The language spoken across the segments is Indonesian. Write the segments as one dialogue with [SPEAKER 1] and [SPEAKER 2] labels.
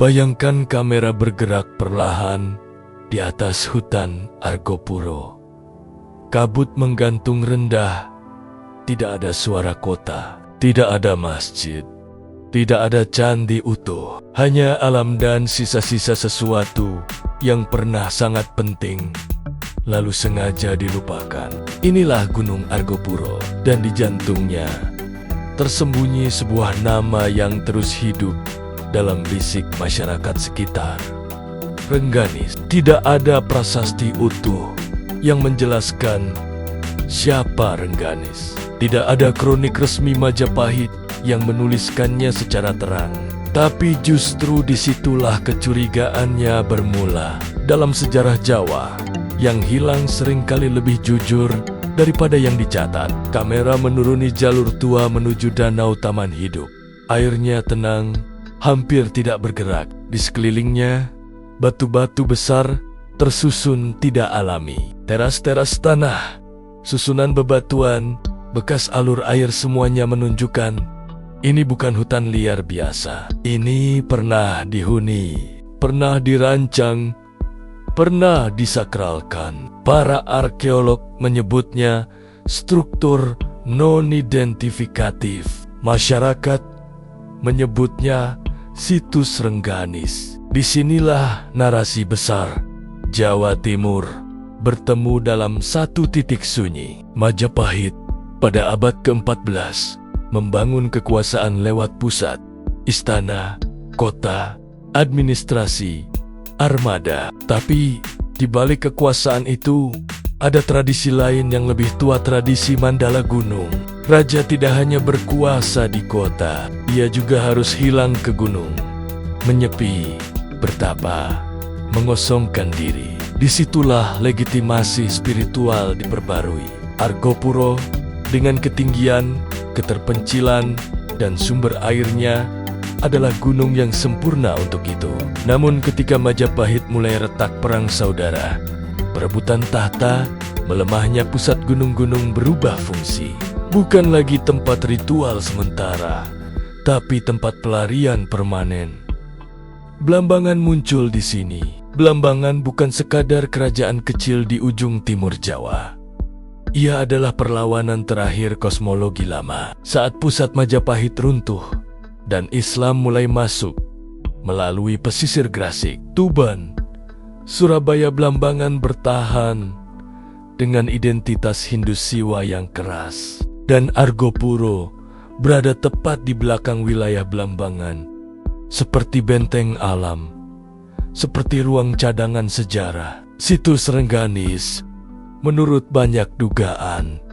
[SPEAKER 1] Bayangkan kamera bergerak perlahan di atas hutan Argopuro. Kabut menggantung rendah, tidak ada suara kota, tidak ada masjid, tidak ada candi utuh, hanya alam dan sisa-sisa sesuatu yang pernah sangat penting, lalu sengaja dilupakan. Inilah Gunung Argopuro, dan di jantungnya tersembunyi sebuah nama yang terus hidup dalam bisik masyarakat sekitar. Rengganis. Tidak ada prasasti utuh yang menjelaskan siapa Rengganis. Tidak ada kronik resmi Majapahit yang menuliskannya secara terang. Tapi justru disitulah kecurigaannya bermula. Dalam sejarah Jawa, yang hilang seringkali lebih jujur daripada yang dicatat. Kamera menuruni jalur tua menuju danau Taman Hidup. Airnya tenang, hampir tidak bergerak. Di sekelilingnya, batu-batu besar tersusun tidak alami. Teras-teras tanah, susunan bebatuan, bekas alur air, semuanya menunjukkan ini bukan hutan liar biasa. Ini pernah dihuni, pernah dirancang, pernah disakralkan. Para arkeolog menyebutnya struktur non-identifikatif. Masyarakat menyebutnya situs Rengganis. Disinilah narasi besar Jawa Timur bertemu dalam satu titik sunyi. Majapahit pada abad ke-14 membangun kekuasaan lewat pusat, istana, kota, administrasi, armada. Tapi di balik kekuasaan itu ada tradisi lain yang lebih tua, tradisi Mandala Gunung. Raja tidak hanya berkuasa di kota, ia juga harus hilang ke gunung, menyepi, bertapa, mengosongkan diri. Disitulah legitimasi spiritual diperbarui. Argopuro dengan ketinggian, keterpencilan, dan sumber airnya adalah gunung yang sempurna untuk itu. Namun ketika Majapahit mulai retak perang saudara, perebutan tahta, melemahnya pusat gunung-gunung berubah fungsi. Bukan lagi tempat ritual sementara, tapi tempat pelarian permanen. Blambangan muncul di sini. Blambangan bukan sekadar kerajaan kecil di ujung timur Jawa. Ia adalah perlawanan terakhir kosmologi lama. Saat pusat Majapahit runtuh dan Islam mulai masuk melalui pesisir Gresik, Tuban, Surabaya, Blambangan bertahan dengan identitas Hindu Siwa yang keras. Dan Argopuro berada tepat di belakang wilayah Blambangan, seperti benteng alam, seperti ruang cadangan sejarah. Situs Rengganis, menurut banyak dugaan,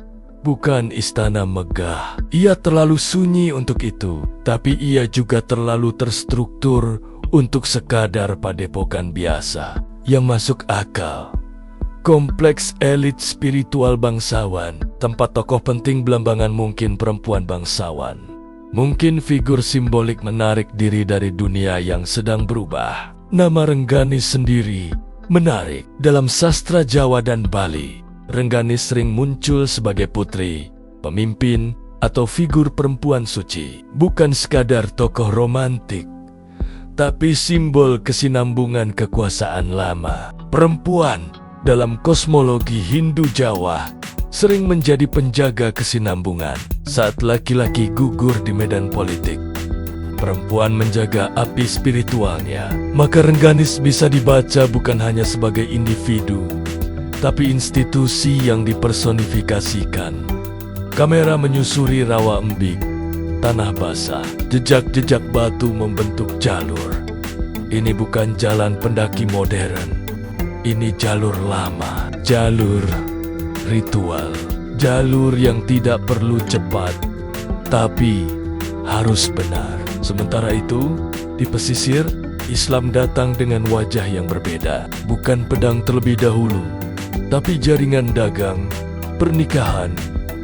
[SPEAKER 1] bukan istana megah. Ia terlalu sunyi untuk itu, tapi ia juga terlalu terstruktur untuk sekadar padepokan biasa. Yang masuk akal, kompleks elit spiritual bangsawan, tempat tokoh penting Blambangan, mungkin perempuan bangsawan, mungkin figur simbolik menarik diri dari dunia yang sedang berubah. Nama Rengganis sendiri menarik. Dalam sastra Jawa dan Bali, Rengganis sering muncul sebagai putri, pemimpin, atau figur perempuan suci. Bukan sekadar tokoh romantik, tapi simbol kesinambungan kekuasaan lama. Perempuan dalam kosmologi Hindu Jawa sering menjadi penjaga kesinambungan. Saat laki-laki gugur di medan politik, perempuan menjaga api spiritualnya. Maka Rengganis bisa dibaca bukan hanya sebagai individu, tapi institusi yang dipersonifikasikan. Kamera menyusuri rawa embik, tanah basah, jejak-jejak batu membentuk jalur. Ini bukan jalan pendaki modern. Ini jalur lama, jalur ritual, jalur yang tidak perlu cepat, tapi harus benar. Sementara itu, di pesisir, Islam datang dengan wajah yang berbeda. Bukan pedang terlebih dahulu, tapi jaringan dagang, pernikahan,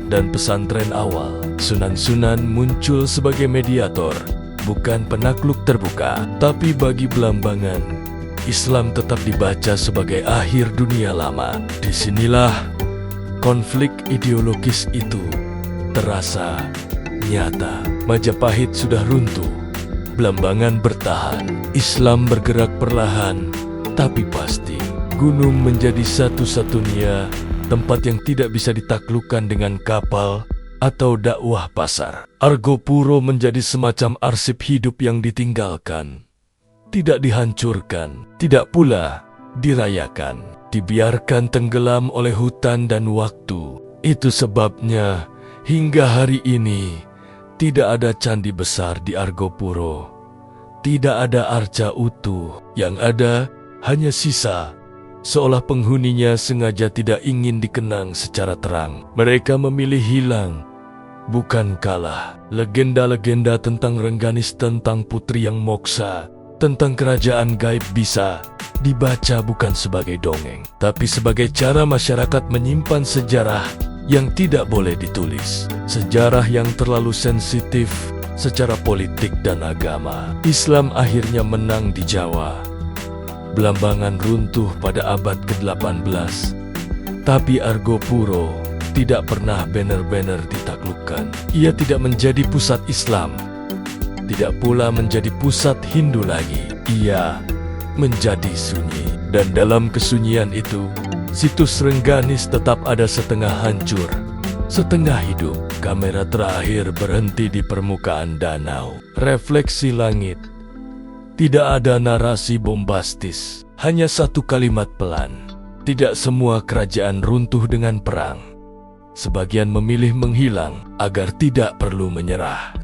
[SPEAKER 1] dan pesantren awal. Sunan-sunan muncul sebagai mediator, bukan penakluk terbuka. Tapi bagi Blambangan, Islam tetap dibaca sebagai akhir dunia lama. Disinilah konflik ideologis itu terasa nyata. Majapahit sudah runtuh, Blambangan bertahan. Islam bergerak perlahan, tapi pasti. Gunung menjadi satu-satunya tempat yang tidak bisa ditaklukkan dengan kapal atau dakwah pasar. Argopuro menjadi semacam arsip hidup yang ditinggalkan. Tidak dihancurkan, tidak pula dirayakan. Dibiarkan tenggelam oleh hutan dan waktu. Itu sebabnya hingga hari ini tidak ada candi besar di Argopuro. Tidak ada arca utuh. Yang ada hanya sisa, seolah penghuninya sengaja tidak ingin dikenang secara terang. Mereka memilih hilang, bukan kalah. Legenda-legenda tentang Rengganis, tentang putri yang moksa, tentang kerajaan gaib bisa dibaca bukan sebagai dongeng, tapi sebagai cara masyarakat menyimpan sejarah yang tidak boleh ditulis. Sejarah yang terlalu sensitif secara politik dan agama. Islam akhirnya menang di Jawa. Blambangan runtuh pada abad ke-18. Tapi Argopuro tidak pernah benar-benar ditaklukkan. Ia tidak menjadi pusat Islam, tidak pula menjadi pusat Hindu lagi. Ia menjadi sunyi. Dan dalam kesunyian itu, situs Rengganis tetap ada setengah hancur, setengah hidup. Kamera terakhir berhenti di permukaan danau. Refleksi langit. Tidak ada narasi bombastis, hanya satu kalimat pelan. Tidak semua kerajaan runtuh dengan perang. Sebagian memilih menghilang agar tidak perlu menyerah.